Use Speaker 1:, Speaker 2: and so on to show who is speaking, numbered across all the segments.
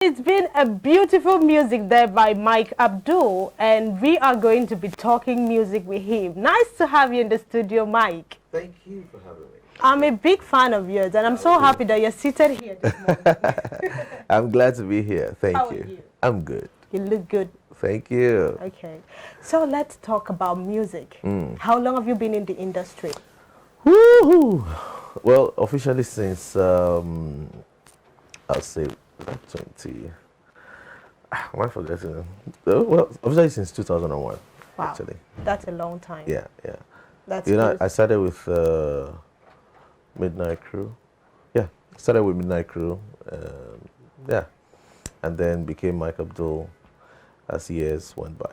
Speaker 1: It's been a beautiful music there by Mike Abdul, and we are going to be talking music with him. Nice to have you in the studio, Mike.
Speaker 2: Thank you for having me.
Speaker 1: I'm a big fan of yours, and I'm so happy that you're seated here this morning.
Speaker 2: I'm glad to be here. Thank
Speaker 1: How
Speaker 2: you.
Speaker 1: are you?
Speaker 2: I'm good.
Speaker 1: You look good.
Speaker 2: Thank you.
Speaker 1: Okay, so let's talk about music. How long have you been in the industry?
Speaker 2: Woohoo! Well, officially since I'll say 20. Am I forgetting? Well, officially since 2001.
Speaker 1: Wow,
Speaker 2: Actually,
Speaker 1: that's a long time.
Speaker 2: yeah, yeah.
Speaker 1: That's
Speaker 2: You know,
Speaker 1: beautiful.
Speaker 2: I started with Midnight Crew. Yeah, started with Midnight Crew. Yeah, and then became Mike Abdul as years went by.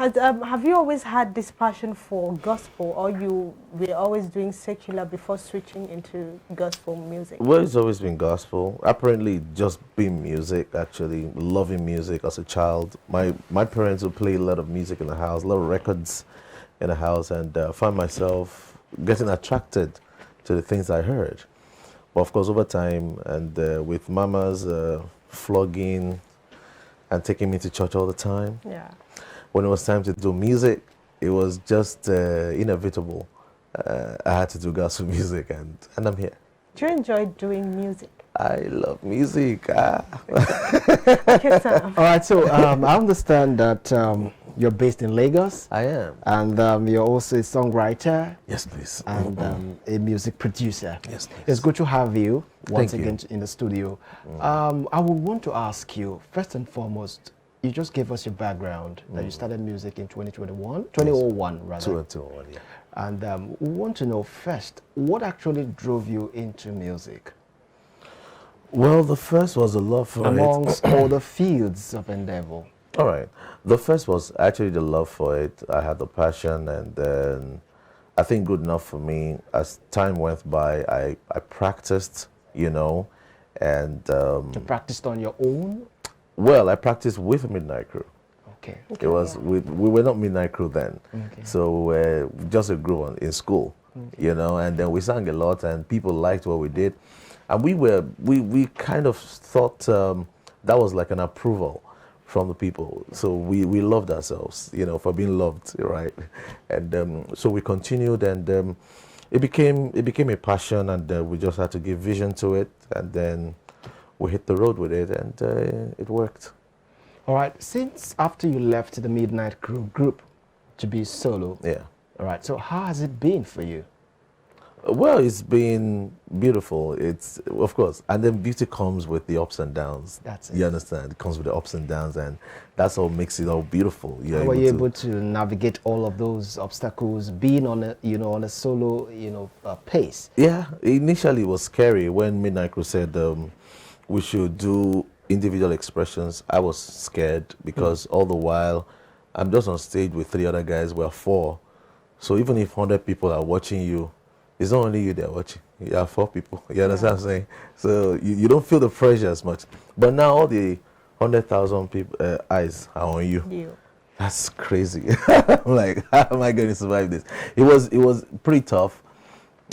Speaker 1: Have you always had this passion for gospel, or you were always doing secular before switching into gospel music?
Speaker 2: Well, it's always been gospel. Apparently, just been music. Actually, loving music as a child. My parents would play a lot of music in the house, a lot of records in the house, and found myself getting attracted to the things I heard. But of course, over time, and with Mama's flogging and taking me to church all the time,
Speaker 1: Yeah.
Speaker 2: when it was time to do music, it was just inevitable. I had to do gospel music, and I'm here.
Speaker 1: Do you enjoy doing music?
Speaker 2: I love music.
Speaker 1: Okay, Sam.
Speaker 3: All right, so I understand that you're based in Lagos,
Speaker 2: I am.
Speaker 3: and you're also a songwriter
Speaker 2: Yes, please.
Speaker 3: and a music producer.
Speaker 2: Yes, please.
Speaker 3: It's good to have you once
Speaker 2: Thank you.
Speaker 3: again in the studio. I would want to ask you, first and foremost, you just gave us your background, that you started music in 2001 rather.
Speaker 2: 201, yeah.
Speaker 3: And we want to know first, what actually drove you into music?
Speaker 2: Well, the first was a love for it.
Speaker 3: Amongst all the fields of endeavor.
Speaker 2: All right. The first was actually the love for it. I had the passion, and then I think good enough for me. As time went by, I practiced, you know, and
Speaker 3: You practiced on your own?
Speaker 2: well, I practiced with Midnight Crew.
Speaker 3: Okay.
Speaker 2: It was we were not Midnight Crew then,
Speaker 3: Okay.
Speaker 2: so just a group in school, you know, and then we sang a lot, and people liked what we did, and we kind of thought that was like an approval from the people, so we loved ourselves, you know, for being loved, right, and so we continued, and it became a passion, and we just had to give vision to it, and then we hit the road with it, and it worked.
Speaker 3: All right. Since after you left the Midnight Crew group to be solo,
Speaker 2: Yeah.
Speaker 3: all right. So how has it been for you?
Speaker 2: Well, it's been beautiful. It's, of course, and then beauty comes with the ups and downs.
Speaker 3: That's it.
Speaker 2: You understand? It comes with the ups and downs, and that's what makes it all beautiful. You're
Speaker 3: How were you able to navigate all of those obstacles, being on a on a solo pace?
Speaker 2: Yeah, initially it was scary when Midnight Crew said we should do individual expressions. I was scared because all the while I'm just on stage with 3 other guys. We're 4, so even if 100 people are watching you, it's not only you they're watching. You have 4 people. You understand what I'm saying? So you don't feel the pressure as much. But now all the 100,000 people eyes are on you.
Speaker 1: You.
Speaker 2: That's crazy. I'm like, how am I going to survive this? It was pretty tough,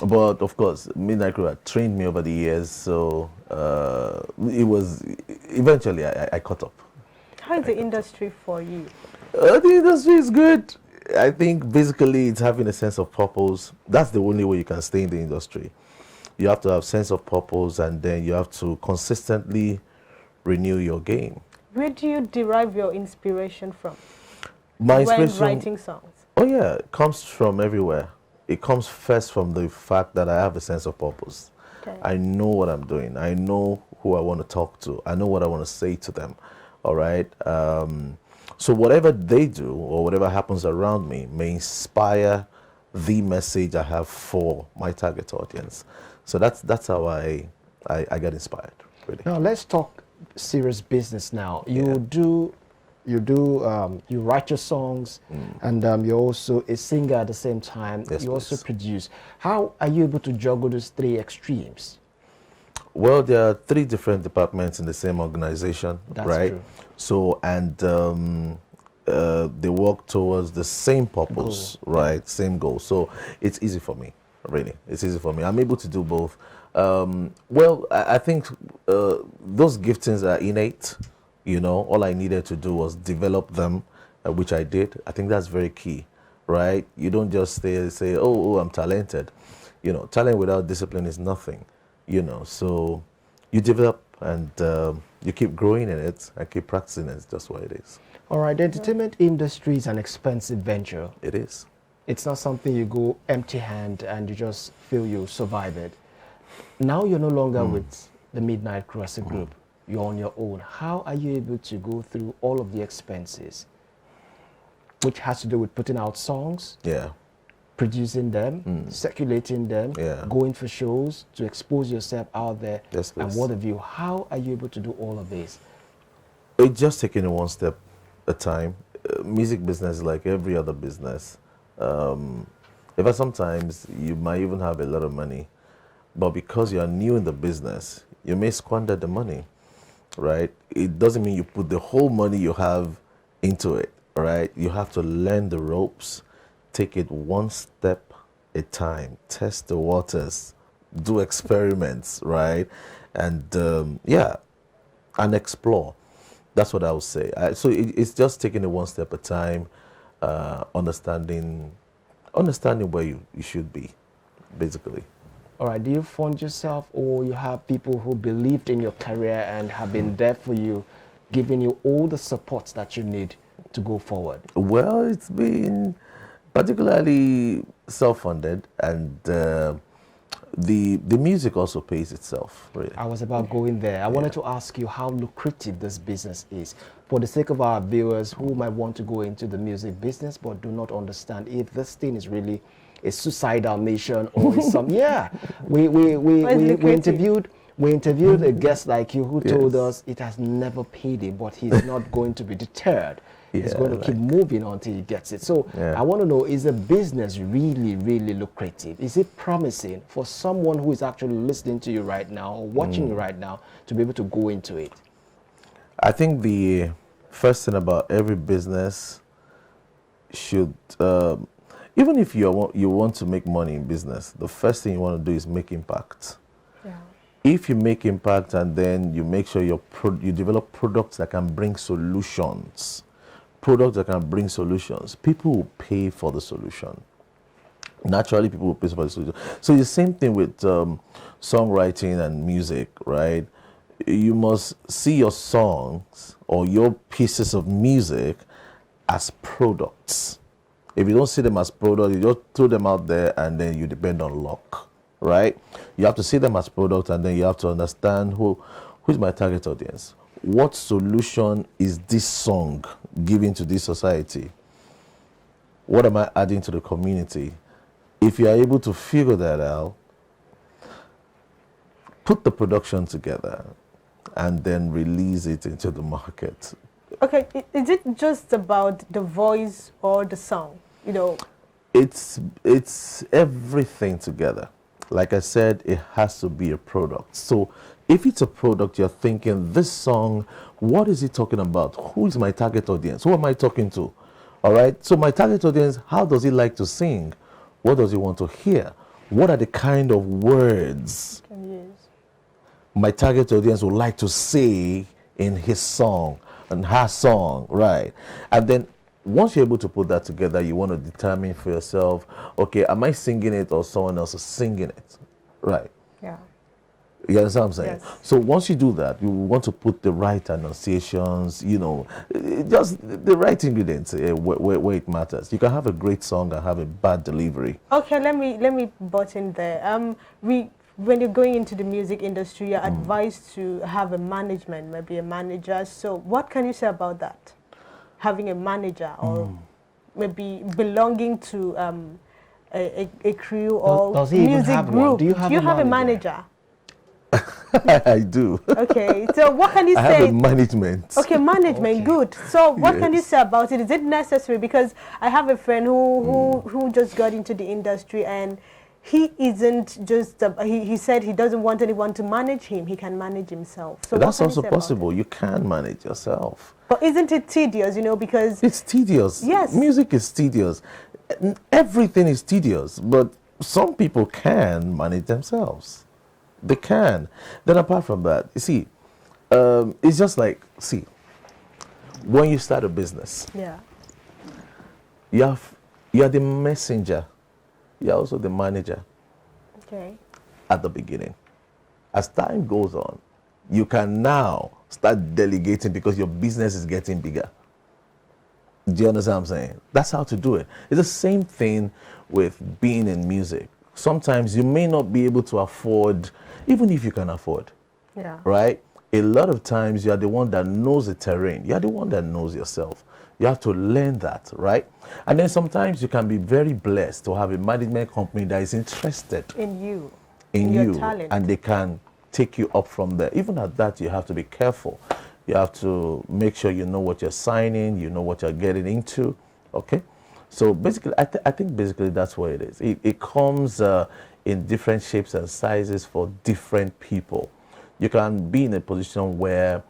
Speaker 2: but of course, Midnight Crew had trained me over the years, so it was eventually I caught up.
Speaker 1: How is the industry for you?
Speaker 2: The industry is good. I think basically it's having a sense of purpose. That's the only way you can stay in the industry. You have to have sense of purpose, and then you have to consistently renew your game.
Speaker 1: Where do you derive your inspiration from
Speaker 2: My
Speaker 1: when
Speaker 2: inspiration,
Speaker 1: writing songs?
Speaker 2: oh yeah, it comes from everywhere. It comes first from the fact that I have a sense of purpose.
Speaker 1: Okay.
Speaker 2: I know what I'm doing. I know who I want to talk to. I know what I want to say to them. All right. So whatever they do or whatever happens around me may inspire the message I have for my target audience. So that's how I get inspired. Really.
Speaker 3: Now let's talk serious business. Now
Speaker 2: Yeah.
Speaker 3: you write your songs, and you're also a singer at the same time.
Speaker 2: Yes,
Speaker 3: you also
Speaker 2: please.
Speaker 3: produce. How are you able to juggle those 3 extremes?
Speaker 2: Well, there are 3 different departments in the same organization,
Speaker 3: That's
Speaker 2: right?
Speaker 3: true.
Speaker 2: So, and they work towards the same purpose, right? Same goal. So it's easy for me, really. It's easy for me. I'm able to do both. Well, I think those giftings are innate. You know, all I needed to do was develop them, which I did. I think that's very key, right? You don't just say, oh, I'm talented. You know, talent without discipline is nothing. You know, so you develop and you keep growing in it and keep practicing it. It's just what it is.
Speaker 3: All right, the entertainment industry is an expensive venture.
Speaker 2: It is.
Speaker 3: It's not something you go empty-hand and you just feel you survive it. Now you're no longer with the Midnight Crew as a group. You're on your own. How are you able to go through all of the expenses, which has to do with putting out songs,
Speaker 2: Yeah.
Speaker 3: producing them, circulating them,
Speaker 2: Yeah.
Speaker 3: going for shows to expose yourself out there,
Speaker 2: Yes,
Speaker 3: and
Speaker 2: please.
Speaker 3: what have you? How are you able to do all of this?
Speaker 2: It's just taking it one step at a time. Music business is like every other business. In fact, sometimes you might even have a lot of money, but because you are new in the business, you may squander the money, right? It doesn't mean you put the whole money you have into it, right? You have to learn the ropes, take it one step at a time, test the waters, do experiments, right? And yeah, and explore. That's what I would say. So it's just taking it one step at a time, understanding where you should be, basically.
Speaker 3: All right, do you fund yourself, or you have people who believed in your career and have been there for you, giving you all the support that you need to go forward?
Speaker 2: Well, it's been particularly self-funded, and the music also pays itself, really.
Speaker 3: I was about going there. I wanted to ask you how lucrative this business is. For the sake of our viewers who might want to go into the music business but do not understand if this thing is really a suicidal mission or some we interviewed a guest like you who told us it has never paid him, but he's not going to be deterred. He's going to keep moving until he gets it. So I want to know, is the business really, really lucrative? Is it promising for someone who is actually listening to you right now or watching you right now to be able to go into it?
Speaker 2: I think the first thing about every business should, even if you want to make money in business, the first thing you want to do is make impact.
Speaker 1: Yeah.
Speaker 2: If you make impact and then you make sure you develop products that can bring solutions, people will pay for the solution. Naturally, people will pay for the solution. So the same thing with songwriting and music, right? You must see your songs or your pieces of music as products. If you don't see them as products, you just throw them out there and then you depend on luck, right? You have to see them as products, and then you have to understand who's my target audience. What solution is this song giving to this society? What am I adding to the community? If you are able to figure that out, put the production together and then release it into the market.
Speaker 1: Okay, is it just about the voice or the song? You know,
Speaker 2: It's everything together. Like I said, it has to be a product. So if it's a product, you're thinking, this song, what is it talking about? Who is my target audience? Who am I talking to? All right. So my target audience, how does he like to sing? What does he want to hear? What are the kind of words
Speaker 1: can use.
Speaker 2: my target audience would like to say in his song and her song, right? And then once you're able to put that together, you want to determine for yourself, okay, am I singing it or someone else is singing it, right?
Speaker 1: Yeah.
Speaker 2: You understand what I'm saying?
Speaker 1: Yes.
Speaker 2: So once you do that, you want to put the right annunciations, just the right ingredients where it matters. You can have a great song and have a bad delivery.
Speaker 1: Okay, let me butt in there. When you're going into the music industry, you're advised to have a management, maybe a manager. So what can you say about that? Having a manager or maybe belonging to a crew or
Speaker 3: Does he even
Speaker 1: music
Speaker 3: have
Speaker 1: group?
Speaker 3: one? Do you have
Speaker 1: a
Speaker 3: manager?
Speaker 1: manager?
Speaker 2: I do.
Speaker 1: Okay, so what can you
Speaker 2: I
Speaker 1: say?
Speaker 2: have a management.
Speaker 1: Okay, management,
Speaker 3: Okay.
Speaker 1: good. So what can you
Speaker 2: Yes.
Speaker 1: say about it? Is it necessary? Because I have a friend who just got into the industry, and he isn't just, he said he doesn't want anyone to manage him. He can manage himself. So
Speaker 2: That's
Speaker 1: what can you
Speaker 2: also
Speaker 1: say about
Speaker 2: possible.
Speaker 1: it?
Speaker 2: You can manage yourself.
Speaker 1: But isn't it tedious, because...
Speaker 2: It's tedious.
Speaker 1: Yes.
Speaker 2: Music is tedious. Everything is tedious, but some people can manage themselves. They can. Then apart from that, you see, it's just like, see, when you start a business,
Speaker 1: Yeah.
Speaker 2: you're the messenger. You're also the manager
Speaker 1: Okay.
Speaker 2: at the beginning. As time goes on, you can now start delegating because your business is getting bigger. Do you understand what I'm saying? That's how to do it. It's the same thing with being in music. Sometimes you may not be able to afford, even if you can afford,
Speaker 1: Yeah.
Speaker 2: right? A lot of times you're the one that knows the terrain. You're the one that knows yourself. You have to learn that, right? And then sometimes you can be very blessed to have a management company that is interested
Speaker 1: In you.
Speaker 2: in
Speaker 1: your
Speaker 2: you,
Speaker 1: talent.
Speaker 2: and they can take you up from there. Even at that, you have to be careful. You have to make sure you know what you're signing, you know what you're getting into, okay? So basically, I think basically that's what it is. It comes in different shapes and sizes for different people. You can be in a position where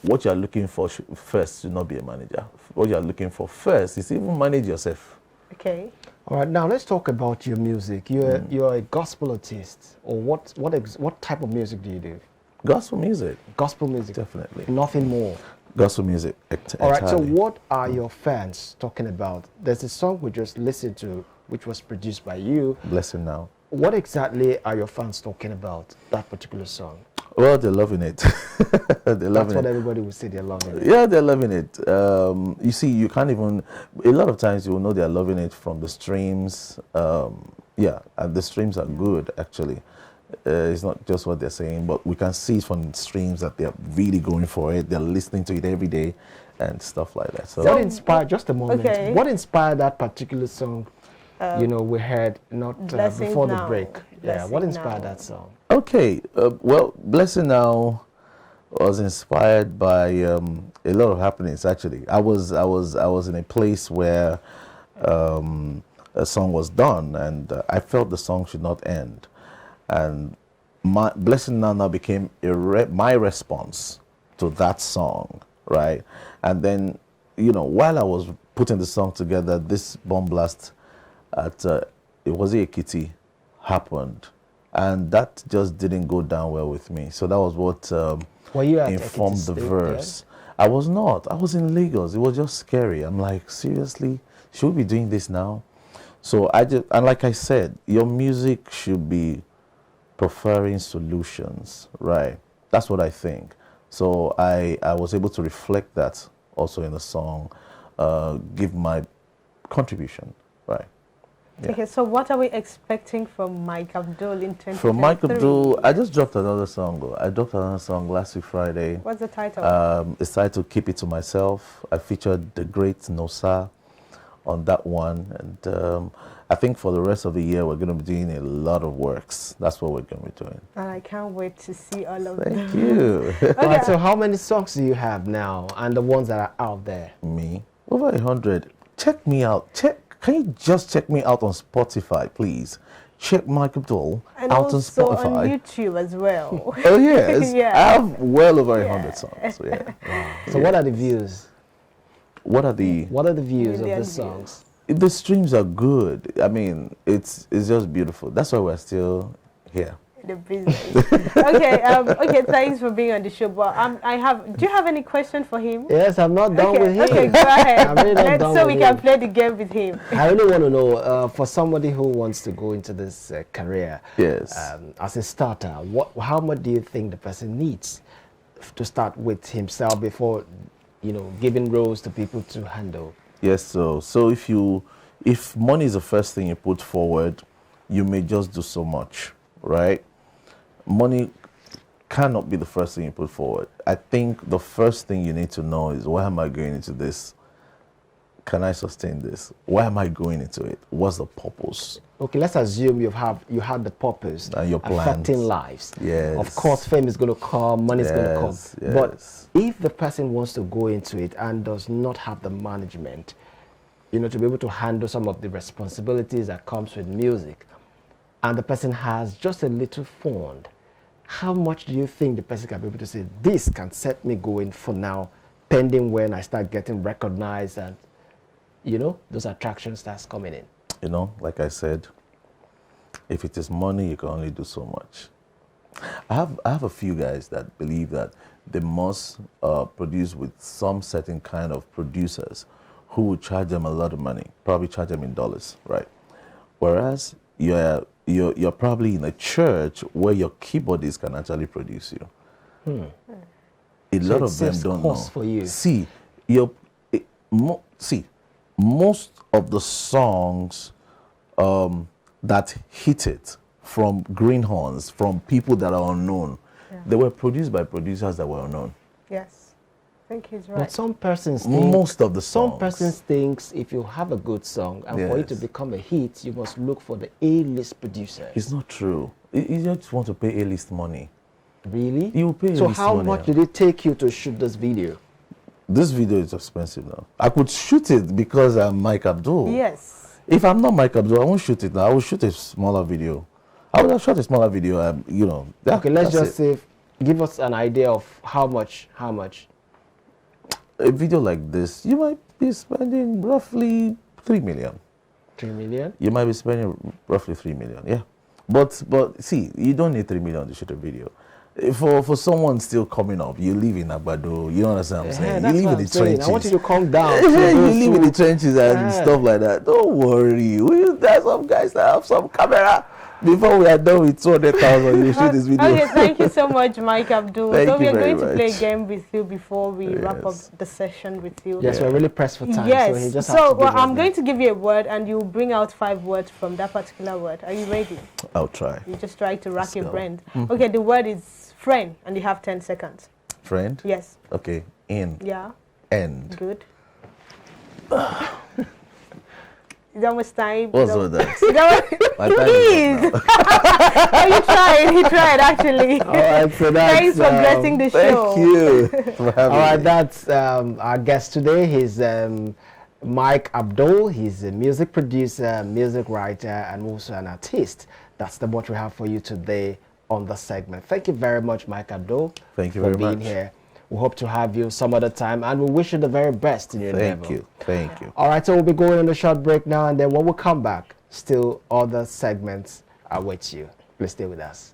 Speaker 2: what you're looking for first should not be a manager. What you're looking for first is even manage yourself.
Speaker 1: Okay.
Speaker 3: All right, now let's talk about your music. You're a gospel artist, or what type of music do you do?
Speaker 2: Gospel music.
Speaker 3: Gospel music.
Speaker 2: Definitely.
Speaker 3: Nothing more.
Speaker 2: Gospel music.
Speaker 3: All right, so
Speaker 2: entirely.
Speaker 3: what are your fans talking about? There's a song we just listened to, which was produced by you.
Speaker 2: Blessing now.
Speaker 3: What exactly are your fans talking about, that particular song?
Speaker 2: Well, they're loving it. They're
Speaker 3: That's
Speaker 2: loving
Speaker 3: what
Speaker 2: it.
Speaker 3: everybody would say, they're loving it.
Speaker 2: Yeah, they're loving it. You see, you can't even. A lot of times, you will know they're loving it from the streams. Yeah, and the streams are good actually. It's not just what they're saying, but we can see from the streams that they're really going for it. They're listening to it every day, and stuff like that. So
Speaker 3: What inspired, just a moment,
Speaker 1: Okay.
Speaker 3: what inspired that particular song, we heard not
Speaker 1: Blessing
Speaker 3: before the
Speaker 1: Now.
Speaker 3: break? Yeah, what
Speaker 1: Blessing
Speaker 3: inspired
Speaker 1: Now.
Speaker 3: that song?
Speaker 2: okay, well, Blessing Now was inspired by a lot of happenings. Actually, I was in a place where a song was done, and I felt the song should not end, and my Blessing Now became my response to that song, right? And then, while I was putting the song together, this bomb blast at it was Ekiti happened, and that just didn't go down well with me. So that was what
Speaker 3: Were you at
Speaker 2: informed
Speaker 3: Ekiti
Speaker 2: the
Speaker 3: State,
Speaker 2: verse. I was not. I was in Lagos. It was just scary. I'm like, seriously, should we be doing this now? So and like I said, your music should be preferring solutions, right? That's what I think. So I was able to reflect that also in the song, give my contribution, right? Yeah.
Speaker 1: Okay, so what are we expecting from Mike Abdul in 2023?
Speaker 2: From Mike Abdul, I just dropped another song though. I dropped another song last week Friday.
Speaker 1: What's the title?
Speaker 2: It's titled Keep It To Myself. I featured the great Nosa on that one, and I think for the rest of the year we're going to be doing a lot of works. That's what we're going to be doing.
Speaker 1: And I can't wait to see all of them.
Speaker 2: Thank you.
Speaker 3: All right, so how many songs do you have now, and the ones that are out there?
Speaker 2: Me, over 100. Check me out. Can you just check me out on Spotify, please? Check Mike Abdul
Speaker 1: And
Speaker 2: out on
Speaker 1: also
Speaker 2: Spotify.
Speaker 1: on YouTube as well.
Speaker 2: Oh yes,
Speaker 1: Yeah.
Speaker 2: I have well over 100 songs. So, yeah.
Speaker 3: So what are the views?
Speaker 2: What are the
Speaker 3: views of
Speaker 1: Million
Speaker 3: the
Speaker 1: views.
Speaker 3: songs?
Speaker 2: the streams are good. I mean, it's just beautiful. That's why we're still here.
Speaker 1: The business. Okay, thanks for being on the show. But do you have any question for him?
Speaker 3: Yes, I'm not done with him.
Speaker 1: Okay, go ahead.
Speaker 3: I'm really not done
Speaker 1: So
Speaker 3: with
Speaker 1: we can
Speaker 3: him.
Speaker 1: play the game with him.
Speaker 3: I really want to know, for somebody who wants to go into this career,
Speaker 2: Yes.
Speaker 3: as a starter, how much do you think the person needs to start with himself before, giving roles to people to handle?
Speaker 2: Yes, so if money is the first thing you put forward, you may just do so much, right? Money cannot be the first thing you put forward. I think the first thing you need to know is, why am I going into this? Can I sustain this? Why am I going into it? What's the purpose?
Speaker 3: Okay, let's assume you had the purpose
Speaker 2: And your plans.
Speaker 3: affecting lives.
Speaker 2: Yes.
Speaker 3: Of course, fame is going to come, money is going to come.
Speaker 2: Yes,
Speaker 3: But
Speaker 2: yes.
Speaker 3: if the person wants to go into it and does not have the management, to be able to handle some of the responsibilities that comes with music, and the person has just a little fund, how much do you think the person can be able to say, this can set me going for now, pending when I start getting recognized and, those attractions starts coming in?
Speaker 2: Like I said, if it is money, you can only do so much. I have a few guys that believe that they must produce with some certain kind of producers who will charge them a lot of money, probably charge them in dollars, right? Whereas you're probably in a church where your keyboardist can actually produce you. A lot of them don't know.
Speaker 3: For you.
Speaker 2: See, most of the songs that hit it from greenhorns, from people that are unknown, they were produced by producers that were unknown.
Speaker 1: Yes, I think he's right.
Speaker 3: But some persons think,
Speaker 2: most of the songs.
Speaker 3: Some persons thinks if you have a good song and for it to become a hit, you must look for the A-list producers.
Speaker 2: It's not true. You just want to pay A-list money.
Speaker 3: Really?
Speaker 2: You pay
Speaker 3: So
Speaker 2: A-list
Speaker 3: how
Speaker 2: money.
Speaker 3: much did it take you to shoot this video?
Speaker 2: This video is expensive now. I could shoot it because I'm Mike Abdul.
Speaker 1: Yes.
Speaker 2: If I'm not Mike Abdul, I won't shoot it now. I will shoot a smaller video. I would have shot a smaller video,
Speaker 3: Okay, let's just say, give us an idea of how much.
Speaker 2: A video like this, you might be spending roughly 3 million.
Speaker 3: 3 million?
Speaker 2: You might be spending roughly 3 million, yeah. But see, you don't need 3 million to shoot a video. For someone still coming up, you live in Agbado, you understand what I'm saying? You live in the trenches.
Speaker 3: I want you to calm down.
Speaker 2: You live in the trenches and stuff like that. Don't worry. There's some guys that have some camera. Before we are done with 200,000, you shoot this video.
Speaker 1: Okay, thank you so much, Mike Abdul.
Speaker 2: Thank
Speaker 1: so we
Speaker 2: you
Speaker 1: are going
Speaker 2: very
Speaker 1: to play a
Speaker 2: much.
Speaker 1: game with you before we wrap up the session with you.
Speaker 3: Yes, we're really pressed for time.
Speaker 1: Yes.
Speaker 3: So, he just
Speaker 1: So
Speaker 3: has to
Speaker 1: I'm going to give you a word and you bring out 5 words from that particular word. Are you ready?
Speaker 2: I'll try.
Speaker 1: You just try to rack your
Speaker 2: go.
Speaker 1: brain. Okay, the word is friend and you have 10 seconds.
Speaker 2: Friend?
Speaker 1: Yes.
Speaker 2: Okay. In.
Speaker 1: Yeah.
Speaker 2: End.
Speaker 1: Good. Is almost time.
Speaker 2: What's all that?
Speaker 1: Is that
Speaker 2: My time is up now.
Speaker 1: Oh, you tried. He tried, actually.
Speaker 3: All right, so that's,
Speaker 1: Thanks for blessing the show.
Speaker 2: Thank you for having
Speaker 3: All right,
Speaker 2: me.
Speaker 3: that's our guest today. He's Mike Abdul. He's a music producer, music writer, and also an artist. That's what we have for you today on the segment. Thank you very much, Mike Abdul.
Speaker 2: Thank you
Speaker 3: for
Speaker 2: very
Speaker 3: being
Speaker 2: much.
Speaker 3: here. We hope to have you some other time, and we wish you the very best in your endeavor.
Speaker 2: Thank you. Thank you.
Speaker 3: All right, so we'll be going on a short break now, and then when we come back, still other segments await you. Please stay with us.